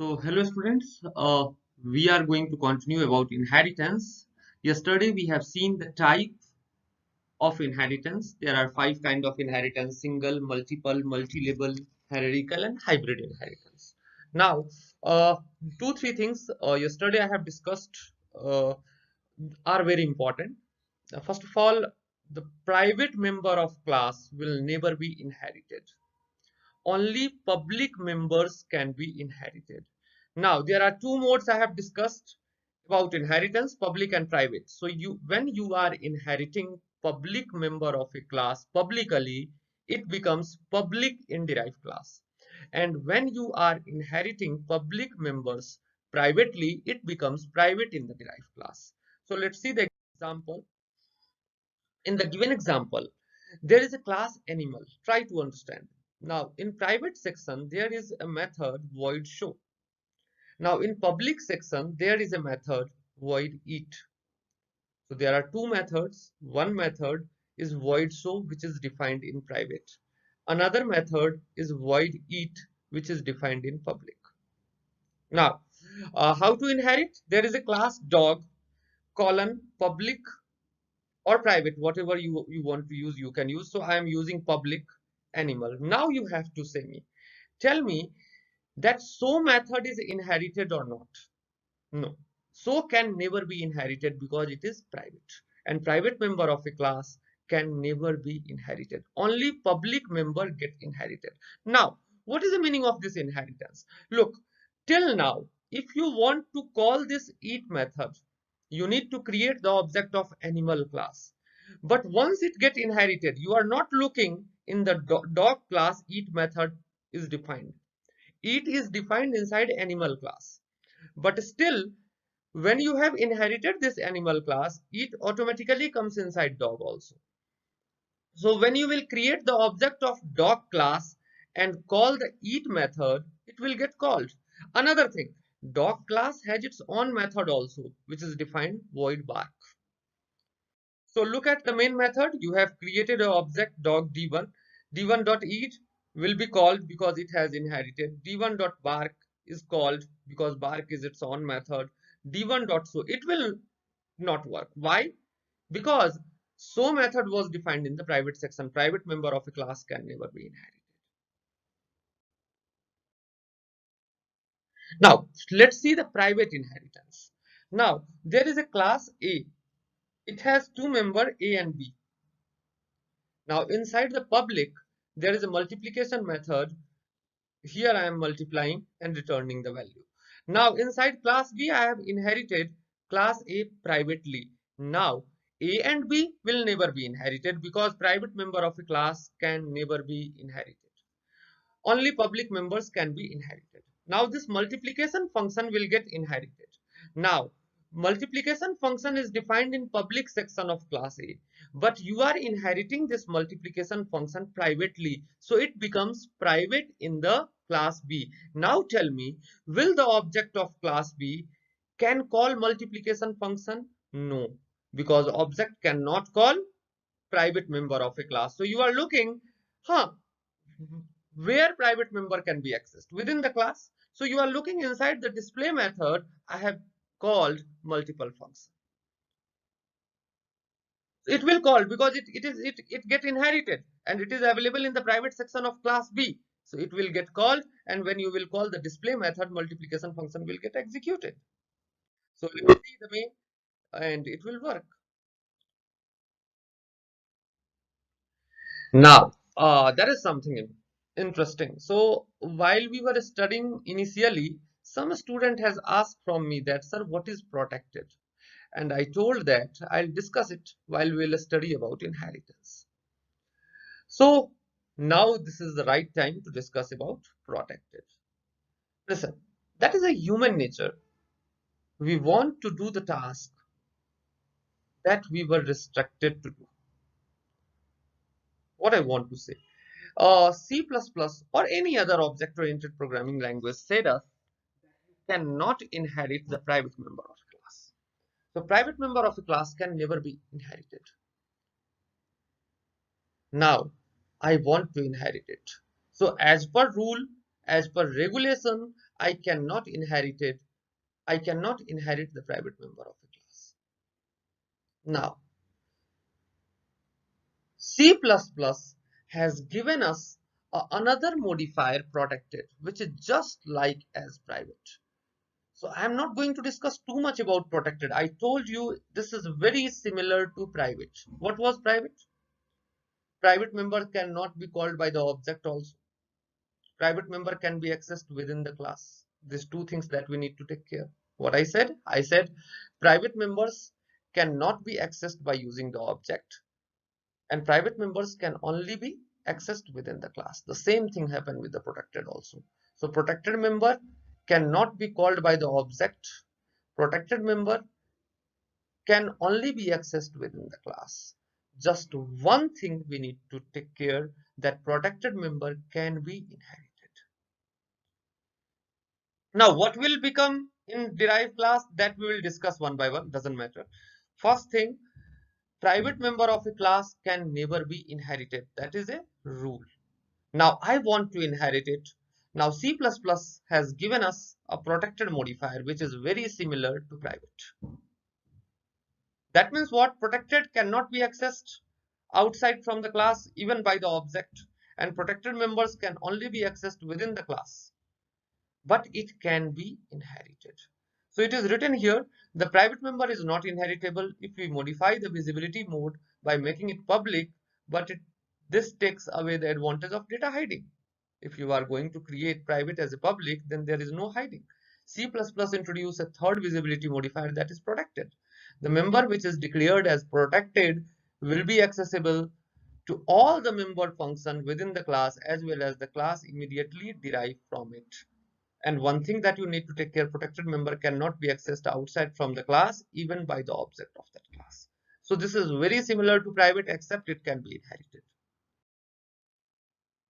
Hello students, we are going to continue about inheritance. Yesterday we have seen the type of inheritance. There are five kind of inheritance: single, multiple, multi-level, hierarchical, and hybrid inheritance. Now, three things yesterday I have discussed uh, are very important. First of all, the private member of class will never be inherited. Only public members can be inherited. Now, there are two modes I have discussed about inheritance, public and private. So when you are inheriting public member of a class publicly, it becomes public in derived class. And when you are inheriting public members privately, it becomes private in the derived class. So let's see the example. In the given example, there is a class animal. Try to understand. Now, in private section, there is a method void show. Now, in public section, there is a method void eat. So there are two methods. One method is void show, which is defined in private. Another method is void eat, which is defined in public. Now, how to inherit? There is a class dog colon public or private, whatever you want to use, you can use. So I am using public animal. Now you have to say me, tell me that so method is inherited or not. No, so can never be inherited because it is private, and private member of a class can never be inherited. Only public member get inherited. Now, what is the meaning of this inheritance? Look, till now, if you want to call this eat method, you need to create the object of animal class. But once it get inherited, you are not looking in the dog class eat method is defined. Eat is defined inside animal class. But still, when you have inherited this animal class, it automatically comes inside dog also. So when you will create the object of dog class and call the eat method, it will get called. Another thing, dog class has its own method also, which is defined void bark. So look at the main method. You have created an object dog d1. d1.eat will be called because it has inherited. d1.bark is called because bark is its own method. d1.show, it will not work. Why? Because show method was defined in the private section. Private member of a class can never be inherited. Now, let's see the private inheritance. Now, there is a class A. It has two members A and B. Now, inside the public, there is a multiplication method. Here I am multiplying and returning the value. Now, inside class B, I have inherited class A privately. Now, A and B will never be inherited because private member of a class can never be inherited. Only public members can be inherited. Now this multiplication function will get inherited. Now multiplication function is defined in public section of class A, but you are inheriting this multiplication function privately, so it becomes private in the class B. Now tell me, will the object of class B can call multiplication function? No, because object cannot call private member of a class. So you are looking, where private member can be accessed within the class. So you are looking inside the display method. I have called multiple functions. It will call because it get inherited and it is available in the private section of class B. So it will get called, and when you will call the display method, multiplication function will get executed. So let's see the main, and it will work. Now, that is something interesting. So while we were studying initially, some student has asked from me that, sir, what is protected? And I told that I'll discuss it while we'll study about inheritance. So now this is the right time to discuss about protected. Listen, that is a human nature. We want to do the task that we were restricted to do. What I want to say, C++ or any other object-oriented programming language said us cannot inherit the private member of a class. So private member of a class can never be inherited. Now, I want to inherit it. So as per rule, as per regulation, I cannot inherit the private member of a class. Now, C++ has given us another modifier protected, which is just like as private. So I am not going to discuss too much about protected. I told you this is very similar to private. What was private? Private member cannot be called by the object also. Private member can be accessed within the class. These two things that we need to take care. What I said? I said private members cannot be accessed by using the object, and private members can only be accessed within the class. The same thing happened with the protected also. So protected member cannot be called by the object. Protected member can only be accessed within the class. Just one thing we need to take care, that protected member can be inherited. Now what will become in derived class, that we will discuss one by one, doesn't matter. First thing, private member of a class can never be inherited. That is a rule. Now I want to inherit it. Now C++ has given us a protected modifier which is very similar to private. That means what? Protected cannot be accessed outside from the class even by the object, and protected members can only be accessed within the class, but it can be inherited. So it is written here, the private member is not inheritable if we modify the visibility mode by making it public, but this takes away the advantage of data hiding. If you are going to create private as a public, then there is no hiding. C++ introduced a third visibility modifier, that is protected. The member which is declared as protected will be accessible to all the member function within the class as well as the class immediately derived from it. And one thing that you need to take care, protected member cannot be accessed outside from the class even by the object of that class. So this is very similar to private, except it can be inherited.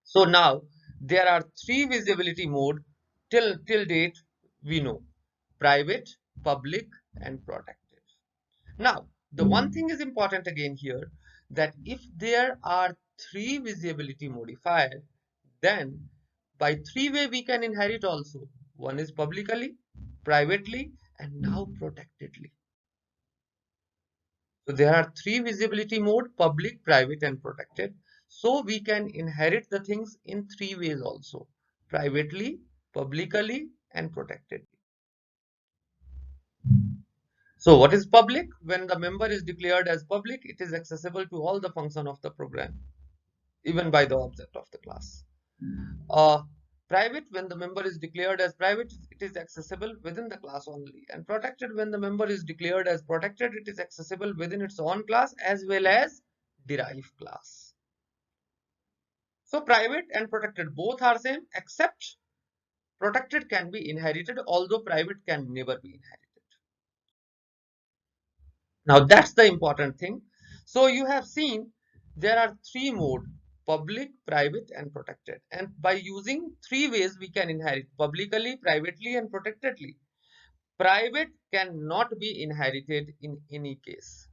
So now there are three visibility mode till date we know: private, public, and protected. Now the one thing is important again here, that if there are three visibility modifier, then by three way we can inherit also. One is publicly, privately, and now protectedly. So there are three visibility mode: public, private, and protected. So we can inherit the things in three ways also: privately, publicly, and protectedly. So what is public? When the member is declared as public, it is accessible to all the function of the program, even by the object of the class. Private, when the member is declared as private, it is accessible within the class only. And protected, when the member is declared as protected, it is accessible within its own class as well as derived class. So private and protected both are same, except protected can be inherited, although private can never be inherited. Now that's the important thing. So you have seen there are three modes: public, private, and protected. And by using three ways we can inherit: publicly, privately, and protectedly. Private cannot be inherited in any case.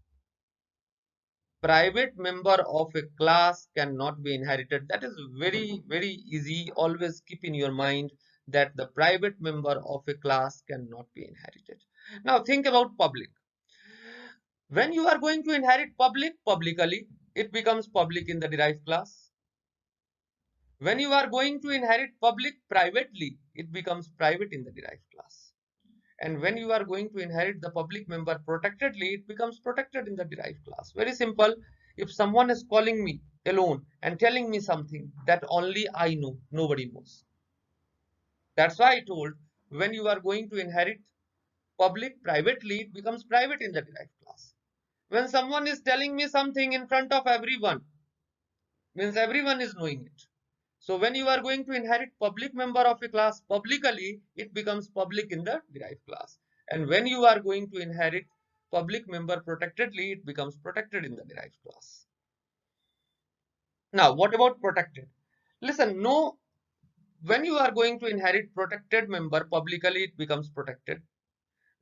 Private member of a class cannot be inherited. That is very, very easy. Always keep in your mind that the private member of a class cannot be inherited. Now think about public. When you are going to inherit publicly, it becomes public in the derived class. When you are going to inherit public privately, it becomes private in the derived class. And when you are going to inherit the public member protectedly, it becomes protected in the derived class. Very simple. If someone is calling me alone and telling me something that only I know, nobody knows. That's why I told, when you are going to inherit public privately, it becomes private in the derived class. When someone is telling me something in front of everyone, means everyone is knowing it. So when you are going to inherit public member of a class publicly, it becomes public in the derived class. And when you are going to inherit public member protectedly, it becomes protected in the derived class. Now, what about protected? Listen, no, when you are going to inherit protected member publicly, it becomes protected.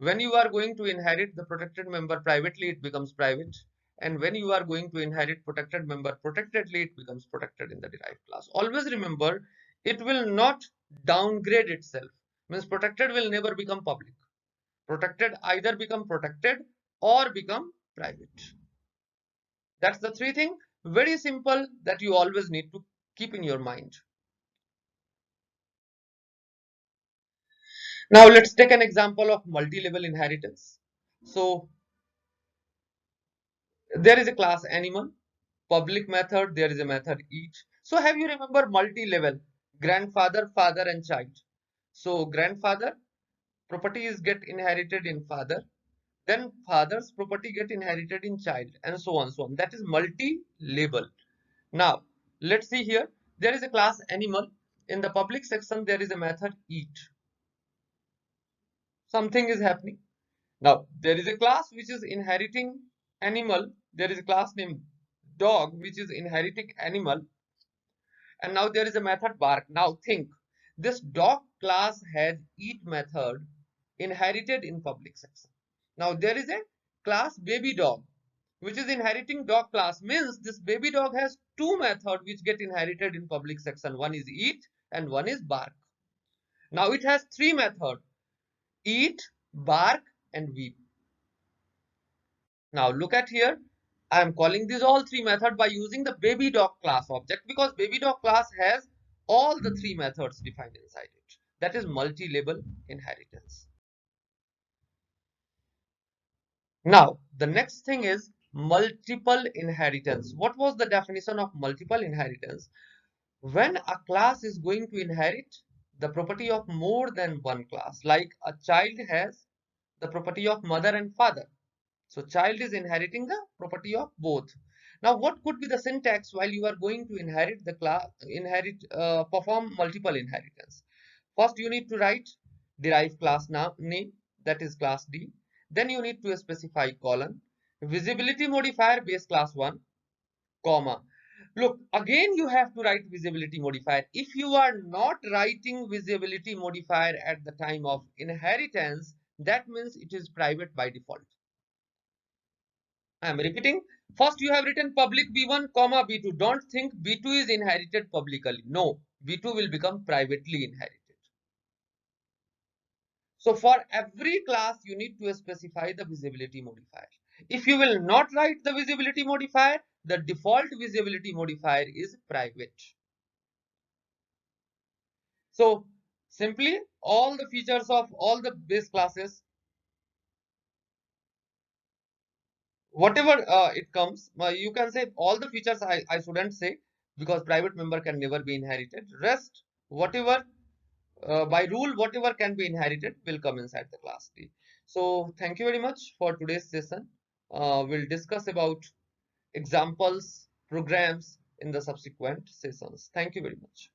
When you are going to inherit the protected member privately, it becomes private. And when you are going to inherit protected member protectedly, it becomes protected in the derived class. Always remember, it will not downgrade itself. Means protected will never become public. Protected either become protected or become private. That's the three things, very simple, that you always need to keep in your mind. Now let's take an example of multi-level inheritance. So there is a class animal, public method, there is a method each. So have you remember multi-level, grandfather, father and child. So grandfather property is get inherited in father, then father's property get inherited in child, and so on so on. That is multi-level. Now let's see here, there is a class animal. In the public section there is a method eat. Something is happening. Now there is a class which is inheriting animal. There is a class named dog which is inheriting animal, and now there is a method bark. Now think, this dog class has eat method inherited in public section. Now there is a class baby dog which is inheriting dog class, means this baby dog has two methods which get inherited in public section. One is eat and one is bark. Now it has three methods: eat, bark and weep. Now look at here, I am calling these all three methods by using the baby dog class object, because baby dog class has all the three methods defined inside it. That is multi-level inheritance. Now the next thing is multiple inheritance. What was the definition of multiple inheritance? When a class is going to inherit the property of more than one class, like a child has the property of mother and father. So child is inheriting the property of both. Now what could be the syntax while you are going to inherit the class, perform multiple inheritance? First you need to write derive class name, that is class D. Then you need to specify colon, visibility modifier base class 1, comma. Look, again you have to write visibility modifier. If you are not writing visibility modifier at the time of inheritance, that means it is private by default. I am repeating. First you have written public B1 comma B2. Don't think B2 is inherited publicly. No, B2 will become privately inherited. So for every class you need to specify the visibility modifier. If you will not write the visibility modifier, the default visibility modifier is private. So simply all the features of all the base classes, whatever it comes, you can say all the features. I shouldn't say, because private member can never be inherited. Rest, whatever by rule, whatever can be inherited will come inside the class D. So thank you very much for today's session. We'll discuss about examples, programs in the subsequent sessions. Thank you very much.